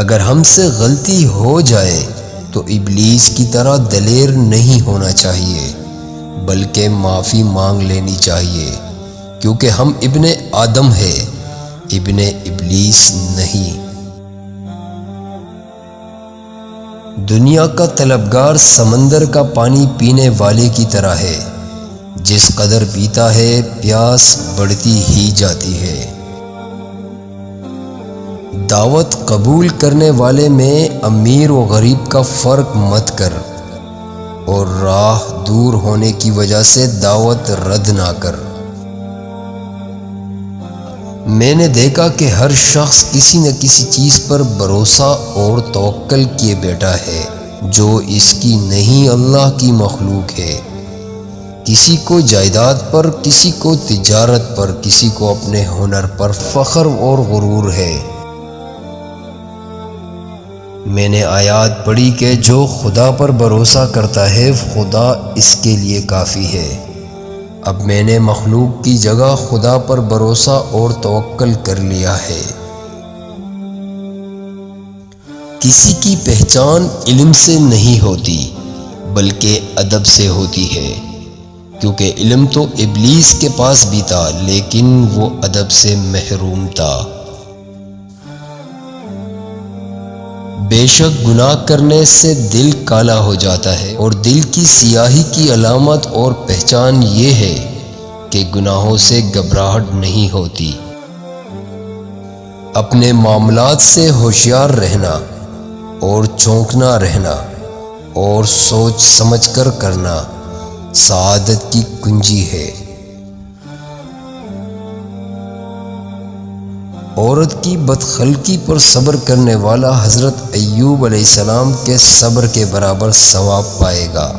اگر ہم سے غلطی ہو جائے تو ابلیس کی طرح دلیر نہیں ہونا چاہیے، بلکہ معافی مانگ لینی چاہیے، کیونکہ ہم ابن آدم ہیں، ابن ابلیس نہیں۔ دنیا کا طلبگار سمندر کا پانی پینے والے کی طرح ہے، جس قدر پیتا ہے پیاس بڑھتی ہی جاتی ہے۔ دعوت قبول کرنے والے میں امیر و غریب کا فرق مت کر، اور راہ دور ہونے کی وجہ سے دعوت رد نہ کر۔ میں نے دیکھا کہ ہر شخص کسی نہ کسی چیز پر بھروسہ اور توکل کیے بیٹھا ہے جو اس کی نہیں، اللہ کی مخلوق ہے۔ کسی کو جائیداد پر، کسی کو تجارت پر، کسی کو اپنے ہنر پر فخر اور غرور ہے۔ میں نے آیات پڑھی کہ جو خدا پر بھروسہ کرتا ہے خدا اس کے لیے کافی ہے۔ اب میں نے مخلوق کی جگہ خدا پر بھروسہ اور توکل کر لیا ہے۔ کسی کی پہچان علم سے نہیں ہوتی بلکہ ادب سے ہوتی ہے، کیونکہ علم تو ابلیس کے پاس بھی تھا لیکن وہ ادب سے محروم تھا۔ بے شک گناہ کرنے سے دل کالا ہو جاتا ہے، اور دل کی سیاہی کی علامت اور پہچان یہ ہے کہ گناہوں سے گھبراہٹ نہیں ہوتی۔ اپنے معاملات سے ہوشیار رہنا اور چونکنا رہنا اور سوچ سمجھ کر کرنا سعادت کی کنجی ہے۔ عورت کی بدخلقی پر صبر کرنے والا حضرت ایوب علیہ السلام کے صبر کے برابر ثواب پائے گا۔